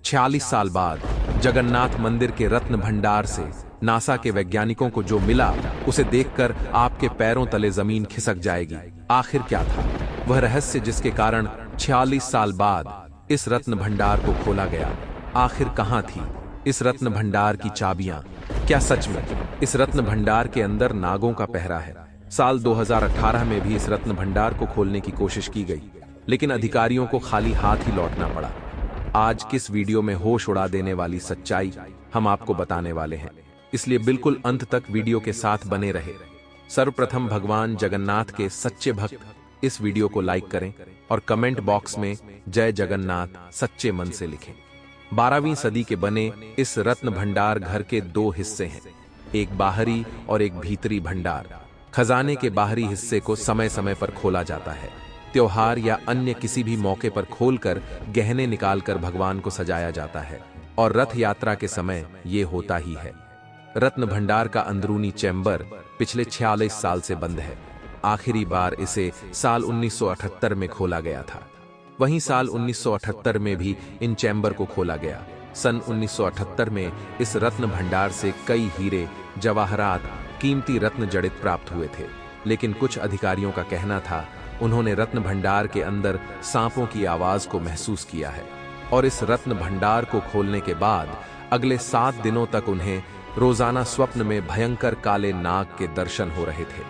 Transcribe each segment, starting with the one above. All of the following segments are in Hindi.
46 साल बाद जगन्नाथ मंदिर के रत्न भंडार से नासा के वैज्ञानिकों को जो मिला, उसे देखकर आपके पैरों तले जमीन खिसक जाएगी। आखिर क्या था वह रहस्य जिसके कारण 46 साल बाद इस रत्न भंडार को खोला गया? आखिर कहां थी इस रत्न भंडार की चाबियां? क्या सच में इस रत्न भंडार के अंदर नागों का पहरा है? साल 2018 में भी इस रत्न भंडार को खोलने की कोशिश की गई, लेकिन अधिकारियों को खाली हाथ ही लौटना पड़ा। आज किस वीडियो में होश उड़ा देने वाली सच्चाई हम आपको बताने वाले हैं, इसलिए बिल्कुल अंत तक वीडियो के साथ बने रहे। सर्वप्रथम भगवान जगन्नाथ के सच्चे भक्त इस वीडियो को लाइक करें और कमेंट बॉक्स में जय जगन्नाथ सच्चे मन से लिखें। 12वीं सदी के बने इस रत्न भंडार घर के दो हिस्से हैं, एक बाहरी और एक भीतरी भंडार। खजाने के बाहरी हिस्से को समय समय पर खोला जाता है। त्योहार या अन्य किसी भी मौके पर खोलकर गहने निकालकर भगवान को सजाया जाता है, और रथ यात्रा के समय ये होता ही है। रत्न भंडार का अंदरूनी चैम्बर पिछले 46 साल से बंद है। आखिरी बार इसे साल 1978 में खोला गया था। वहीं साल 1978 में भी इन चैम्बर को खोला गया। सन 1978 में इस रत्न भंडार से कई हीरे, जवाहरात, कीमती रत्न जड़ित प्राप्त हुए थे, लेकिन कुछ अधिकारियों का कहना था उन्होंने रत्न भंडार के अंदर सांपों की आवाज को महसूस किया है, और इस रत्न भंडार को खोलने के बाद अगले 7 दिनों तक उन्हें रोजाना स्वप्न में भयंकर काले नाग के दर्शन हो रहे थे,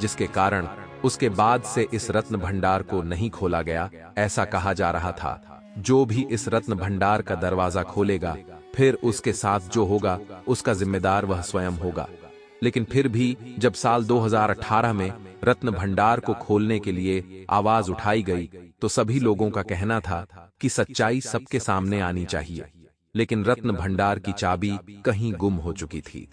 जिसके कारण उसके बाद से इस रत्न भंडार को नहीं खोला गया। ऐसा कहा जा रहा था जो भी इस रत्न भंडार का दरवाजा खोलेगा, फिर उसके साथ जो होगा उसका जिम्मेदार वह स्वयं होगा। लेकिन फिर भी जब साल 2018 में रत्न भंडार को खोलने के लिए आवाज उठाई गई, तो सभी लोगों का कहना था कि सच्चाई सबके सामने आनी चाहिए, लेकिन रत्न भंडार की चाबी कहीं गुम हो चुकी थी।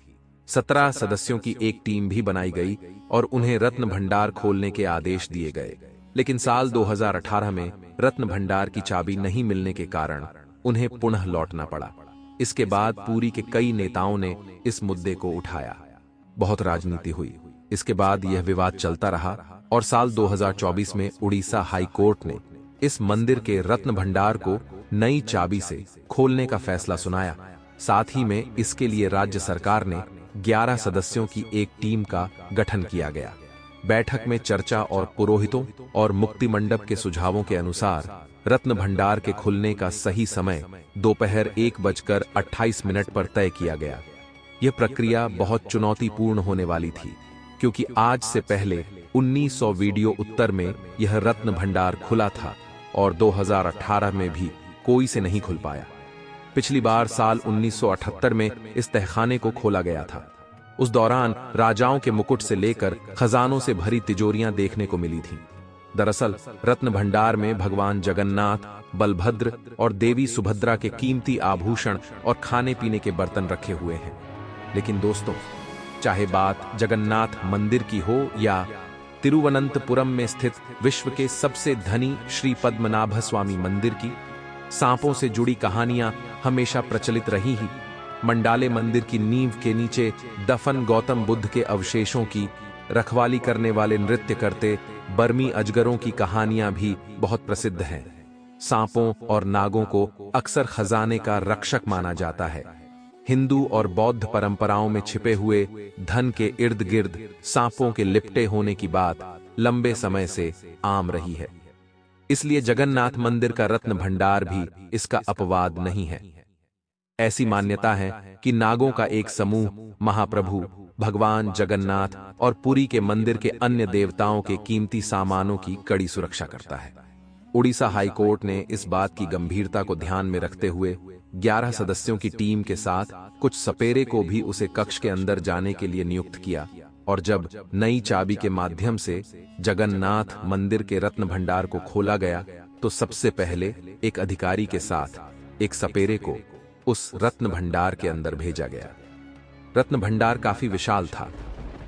17 सदस्यों की एक टीम भी बनाई गई और उन्हें रत्न भंडार खोलने के आदेश दिए गए, लेकिन साल 2018 में रत्न भंडार की चाबी नहीं मिलने के कारण उन्हें पुनः लौटना पड़ा। इसके बाद पुरी के कई नेताओं ने इस मुद्दे को उठाया। बहुत राजनीति हुई। इसके बाद यह विवाद चलता रहा और साल 2024 में उड़ीसा हाई कोर्ट ने इस मंदिर के रत्न भंडार को नई चाबी से खोलने का फैसला सुनाया। साथ ही में इसके लिए राज्य सरकार ने 11 सदस्यों की एक टीम का गठन किया गया। बैठक में चर्चा और पुरोहितों और मुक्ति मंडप के सुझावों के अनुसार रत्न भंडार के खुलने का सही समय दोपहर 1:28 पर तय किया गया। यह प्रक्रिया बहुत चुनौतीपूर्ण होने वाली थी, क्योंकि आज से पहले 1900 वीडियो उत्तर में यह रत्न भंडार खुला था और 2018 में भी कोई से नहीं खुल पाया। पिछली बार साल 1978 में इस तहखाने को खोला गया था। उस दौरान राजाओं के मुकुट से लेकर खजानों से भरी तिजोरियां देखने को मिली थीं। दरअसल रत्न भंडार में भगवान जगन्नाथ, बलभद्र और देवी सुभद्रा के कीमती आभूषण और खाने पीने के बर्तन रखे हुए हैं। लेकिन दोस्तों, चाहे बात जगन्नाथ मंदिर की हो या तिरुवनंतपुरम में स्थित विश्व के सबसे धनी श्री पद्मनाभ स्वामी मंदिर की, सांपों से जुड़ी कहानियां हमेशा प्रचलित रही ही। मंडाले मंदिर की नींव के नीचे दफन गौतम बुद्ध के अवशेषों की रखवाली करने वाले नृत्य करते बर्मी अजगरों की कहानियां भी बहुत प्रसिद्ध हैं। सांपों और नागों को अक्सर खजाने का रक्षक माना जाता है। हिंदू और बौद्ध परंपराओं में छिपे हुए धन के इर्द गिर्द सांपों के लिपटे होने की बात लंबे समय से आम रही है। इसलिए जगन्नाथ मंदिर का रत्न भंडार भी इसका अपवाद नहीं है। ऐसी मान्यता है कि नागों का एक समूह महाप्रभु भगवान जगन्नाथ और पुरी के मंदिर के अन्य देवताओं के कीमती सामानों की कड़ी सुरक्षा करता है। उड़ीसा हाई कोर्ट ने इस बात की गंभीरता को ध्यान में रखते हुए 11 सदस्यों की टीम के साथ कुछ सपेरे को भी उसे कक्ष के अंदर जाने के लिए नियुक्त किया, और जब नई चाबी के माध्यम से जगन्नाथ मंदिर के रत्न भंडार को खोला गया, तो सबसे पहले एक अधिकारी के साथ एक सपेरे को उस रत्न भंडार के अंदर भेजा गया। रत्न भंडार काफी विशाल था।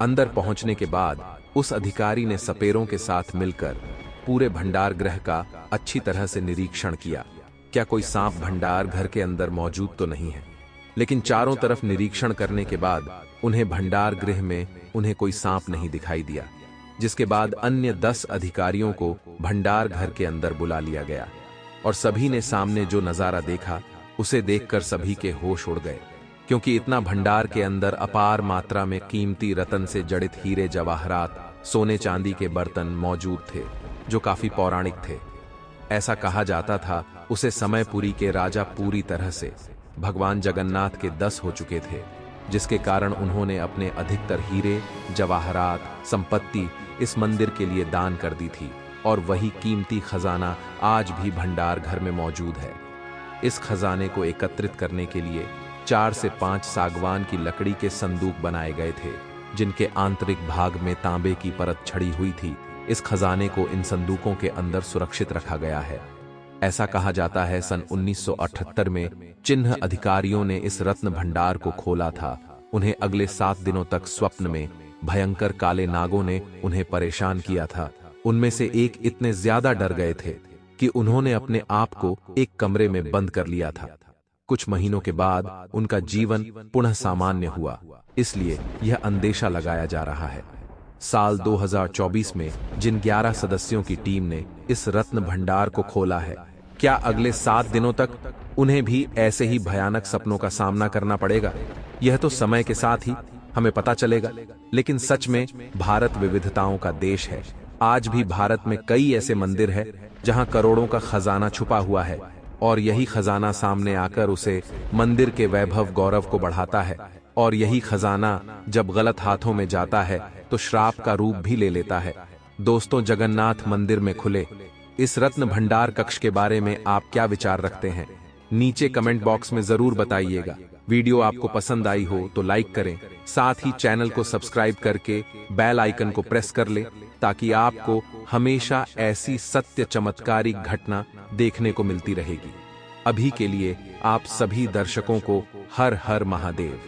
अंदर पहुंचने के बाद उस अधिकारी ने सपेरों के साथ मिलकर पूरे भंडार गृह का अच्छी तरह से निरीक्षण किया। क्या कोई सांप भंडार घर के अंदर मौजूद तो नहीं है? लेकिन चारों तरफ निरीक्षण करने के बाद उन्हें भंडार गृह में उन्हें कोई सांप नहीं दिखाई दिया, जिसके बाद अन्य 10 अधिकारियों को भंडार घर के अंदर बुला लिया गया और सभी ने सामने जो नजारा देखा उसे देखकर सभी के होश उड़ गए, क्योंकि इतना भंडार के अंदर अपार मात्रा में कीमती रत्न से जड़ित हीरे जवाहरात, सोने चांदी के बर्तन मौजूद थे, जो काफी पौराणिक थे। ऐसा कहा जाता था उसे समयपुरी के राजा पूरी तरह से भगवान जगन्नाथ के 10 हो चुके थे, जिसके कारण उन्होंने अपने अधिकतर हीरे जवाहरात संपत्ति इस मंदिर के लिए दान कर दी थी, और वही कीमती खजाना आज भी भंडार घर में मौजूद है। इस खजाने को एकत्रित करने के लिए 4 से 5 सागवान की लकड़ी के संदूक बनाए गए थे, जिनके आंतरिक भाग में तांबे की परत छड़ी हुई थी। इस खजाने को इन संदूकों के अंदर सुरक्षित रखा गया है। ऐसा कहा जाता है सन 1978 में चिन्ह अधिकारियों ने इस रत्न भंडार को खोला था। उन्हें अगले 7 दिनों तक स्वप्न में भयंकर काले नागों ने उन्हें परेशान किया था। उनमें से एक इतने ज्यादा डर गए थे कि उन्होंने अपने आप को एक कमरे में बंद कर लिया था। कुछ महीनों के बाद उनका जीवन पुनः सामान्य हुआ, इसलिए यह अंदेशा लगाया जा रहा है। साल 2024 में जिन 11 सदस्यों की टीम ने इस रत्न भंडार को खोला है, क्या अगले 7 दिनों तक उन्हें भी ऐसे ही भयानक सपनों का सामना करना पड़ेगा? यह तो समय के साथ ही हमें पता चलेगा। लेकिन सच में भारत विविधताओं का देश है। आज भी भारत में कई ऐसे मंदिर हैं जहां करोड़ों का खजाना छुपा हुआ है, और यही खजाना सामने आकर उसे मंदिर के वैभव गौरव को बढ़ाता है। और यही खजाना जब गलत हाथों में जाता है तो श्राप का रूप भी ले लेता है। दोस्तों, जगन्नाथ मंदिर में खुले इस रत्न भंडार कक्ष के बारे में आप क्या विचार रखते हैं? नीचे कमेंट बॉक्स में जरूर बताइएगा। वीडियो आपको पसंद आई हो तो लाइक करें, साथ ही चैनल को सब्सक्राइब करके बेल आइकन को प्रेस कर लें, ताकि आपको हमेशा ऐसी सत्य चमत्कारिक घटना देखने को मिलती रहेगी। अभी के लिए आप सभी दर्शकों को हर हर महादेव।